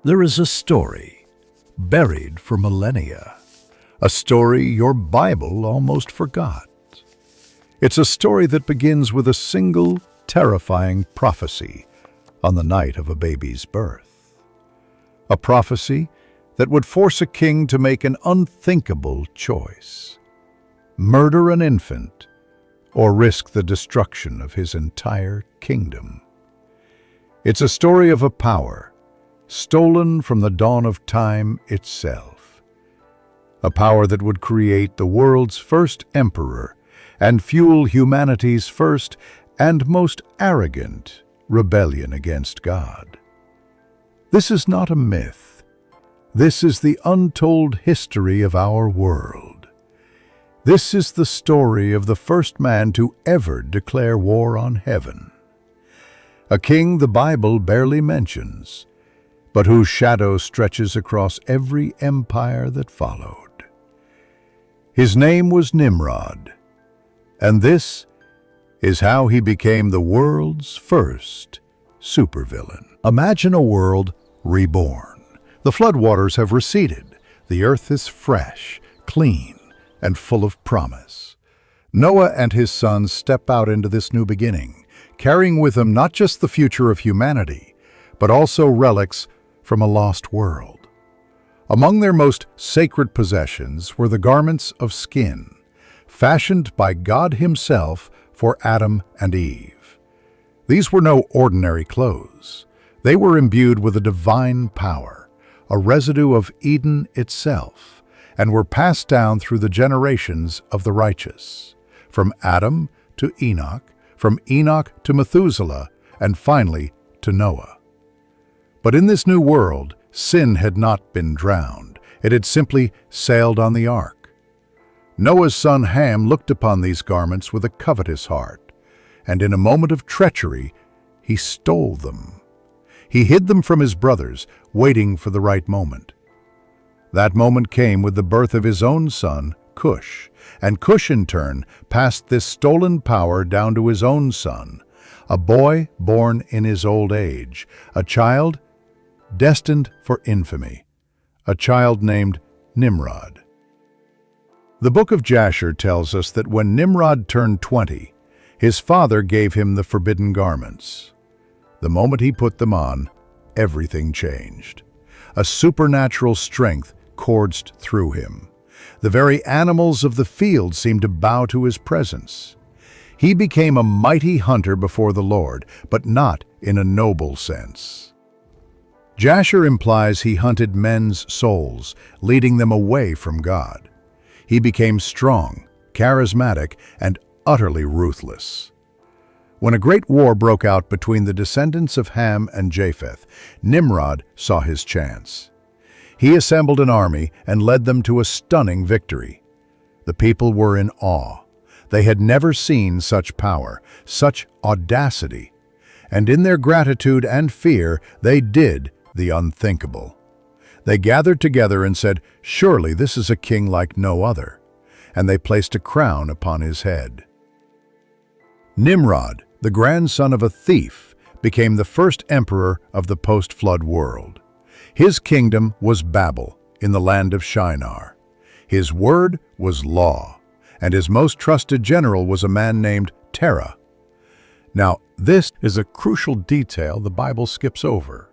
There is a story buried for millennia, a story your Bible almost forgot. It's a story that begins with a single, terrifying prophecy on the night of a baby's birth. A prophecy that would force a king to make an unthinkable choice: murder an infant or risk the destruction of his entire kingdom. It's a story of a power stolen from the dawn of time itself. A power that would create the world's first emperor and fuel humanity's first and most arrogant rebellion against God. This is not a myth. This is the untold history of our world. This is the story of the first man to ever declare war on heaven. A king the Bible barely mentions, but whose shadow stretches across every empire that followed. His name was Nimrod, and this is how he became the world's first supervillain. Imagine a world reborn. The floodwaters have receded. The earth is fresh, clean, and full of promise. Noah and his sons step out into this new beginning, carrying with them not just the future of humanity, but also relics from a lost world. Among their most sacred possessions were the garments of skin, fashioned by God Himself for Adam and Eve. These were no ordinary clothes. They were imbued with a divine power, a residue of Eden itself, and were passed down through the generations of the righteous, from Adam to Enoch, from Enoch to Methuselah, and finally to Noah. But in this new world, sin had not been drowned. It had simply sailed on the ark. Noah's son Ham looked upon these garments with a covetous heart, and in a moment of treachery, he stole them. He hid them from his brothers, waiting for the right moment. That moment came with the birth of his own son, Cush, and Cush in turn passed this stolen power down to his own son, a boy born in his old age, a child destined for infamy, a child named Nimrod. The book of Jasher tells us that when Nimrod turned 20, his father gave him the forbidden garments. The moment he put them on, everything changed. A supernatural strength coursed through him. The very animals of the field seemed to bow to his presence. He became a mighty hunter before the Lord, but not in a noble sense. Jasher implies he hunted men's souls, leading them away from God. He became strong, charismatic, and utterly ruthless. When a great war broke out between the descendants of Ham and Japheth, Nimrod saw his chance. He assembled an army and led them to a stunning victory. The people were in awe. They had never seen such power, such audacity, and in their gratitude and fear, they did the unthinkable. They gathered together and said, "Surely this is a king like no other," and they placed a crown upon his head. Nimrod, the grandson of a thief, became the first emperor of the post-flood world. His kingdom was Babel, in the land of Shinar. His word was law, and his most trusted general was a man named Terah. Now, this is a crucial detail the Bible skips over.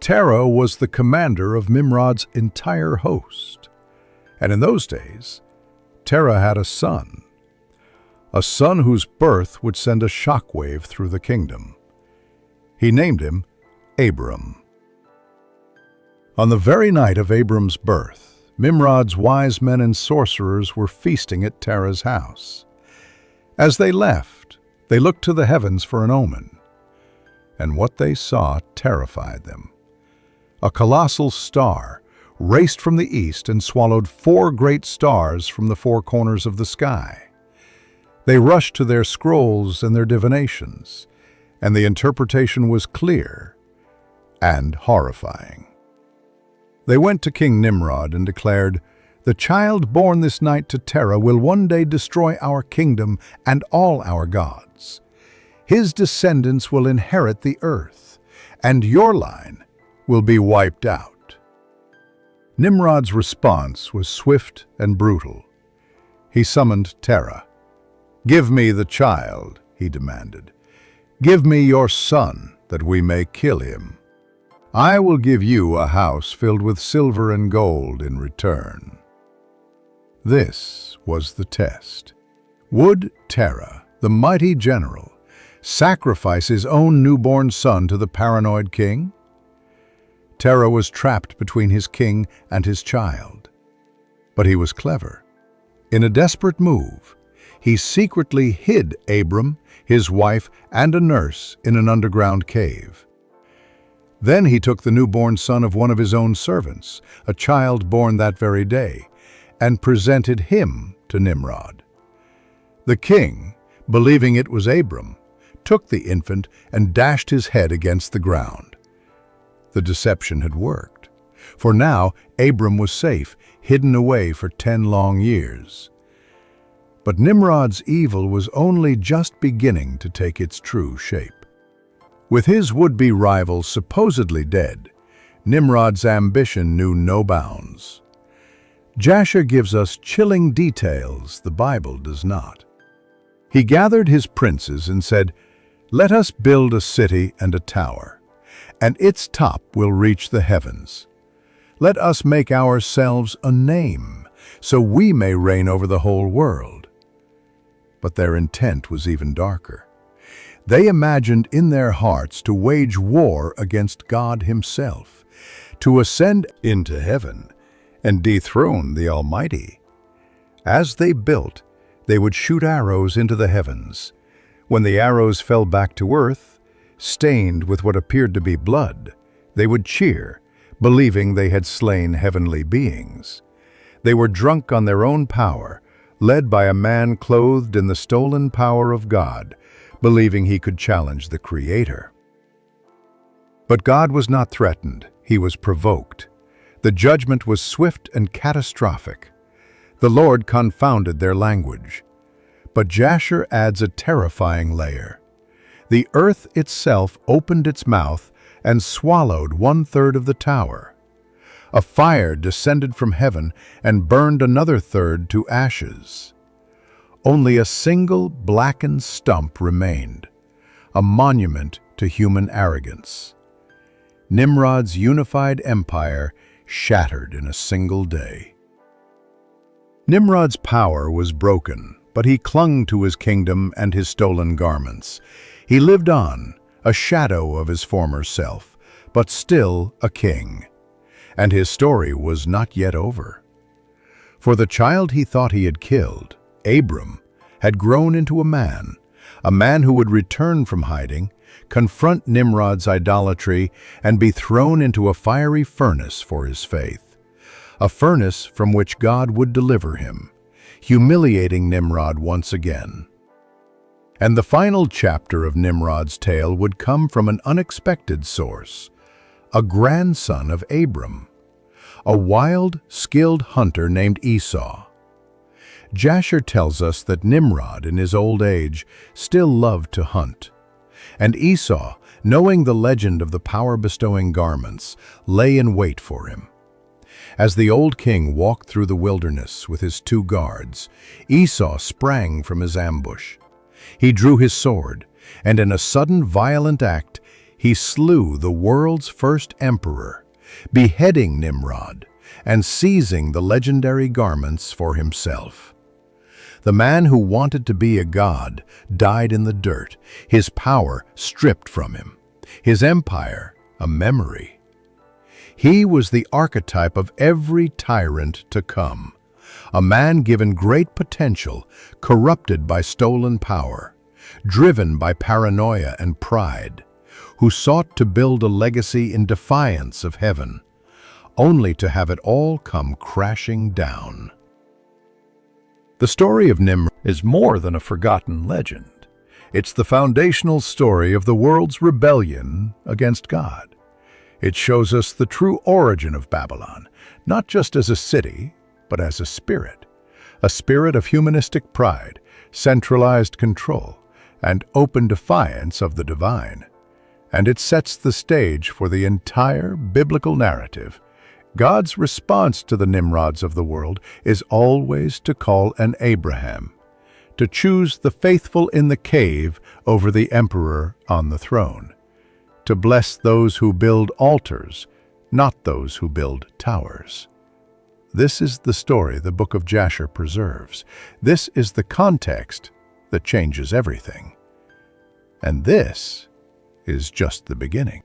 Terah was the commander of Nimrod's entire host. And in those days, Terah had a son whose birth would send a shockwave through the kingdom. He named him Abram. On the very night of Abram's birth, Nimrod's wise men and sorcerers were feasting at Terah's house. As they left, they looked to the heavens for an omen, and what they saw terrified them. A colossal star raced from the east and swallowed 4 great stars from the 4 corners of the sky. They rushed to their scrolls and their divinations, and the interpretation was clear and horrifying. They went to King Nimrod and declared, "The child born this night to Terah will one day destroy our kingdom and all our gods. His descendants will inherit the earth, and your line will be wiped out. Nimrod's response was swift and brutal. He summoned Terah. "Give me the child," he demanded. "Give me your son, that we may kill him. I will give you a house filled with silver and gold in return." This was the test. Would Terah, the mighty general, sacrifice his own newborn son to the paranoid king? Terah was trapped between his king and his child. But he was clever. In a desperate move, he secretly hid Abram, his wife, and a nurse in an underground cave. Then he took the newborn son of one of his own servants, a child born that very day, and presented him to Nimrod. The king, believing it was Abram, took the infant and dashed his head against the ground. The deception had worked, for now Abram was safe, hidden away for 10 long years. But Nimrod's evil was only just beginning to take its true shape. With his would-be rival supposedly dead, Nimrod's ambition knew no bounds. Jasher gives us chilling details the Bible does not. He gathered his princes and said, "Let us build a city and a tower, and its top will reach the heavens. Let us make ourselves a name, so we may reign over the whole world." But their intent was even darker. They imagined in their hearts to wage war against God himself, to ascend into heaven and dethrone the Almighty. As they built, they would shoot arrows into the heavens. When the arrows fell back to earth, stained with what appeared to be blood, they would cheer, believing they had slain heavenly beings. They were drunk on their own power, led by a man clothed in the stolen power of God, believing he could challenge the Creator. But God was not threatened, he was provoked. The judgment was swift and catastrophic. The Lord confounded their language. But Jasher adds a terrifying layer. The earth itself opened its mouth and swallowed 1/3 of the tower. A fire descended from heaven and burned another third to ashes. Only a single blackened stump remained, a monument to human arrogance. Nimrod's unified empire shattered in a single day. Nimrod's power was broken, but he clung to his kingdom and his stolen garments. He lived on, a shadow of his former self, but still a king. And his story was not yet over. For the child he thought he had killed, Abram, had grown into a man who would return from hiding, confront Nimrod's idolatry, and be thrown into a fiery furnace for his faith. A furnace from which God would deliver him, humiliating Nimrod once again. And the final chapter of Nimrod's tale would come from an unexpected source, a grandson of Abram, a wild, skilled hunter named Esau. Jasher tells us that Nimrod, in his old age, still loved to hunt. And Esau, knowing the legend of the power-bestowing garments, lay in wait for him. As the old king walked through the wilderness with his 2 guards, Esau sprang from his ambush. He drew his sword, and in a sudden violent act, he slew the world's first emperor, beheading Nimrod and seizing the legendary garments for himself. The man who wanted to be a god died in the dirt, his power stripped from him, his empire a memory. He was the archetype of every tyrant to come, a man given great potential, corrupted by stolen power, driven by paranoia and pride, who sought to build a legacy in defiance of heaven, only to have it all come crashing down. The story of Nimrod is more than a forgotten legend. It's the foundational story of the world's rebellion against God. It shows us the true origin of Babylon, not just as a city, but as a spirit of humanistic pride, centralized control, and open defiance of the divine. and it sets the stage for the entire biblical narrative. God's response to the Nimrods of the world is always to call an Abraham, to choose the faithful in the cave over the emperor on the throne, to bless those who build altars, not those who build towers. This is the story the book of Jasher preserves. This is the context that changes everything. And this is just the beginning.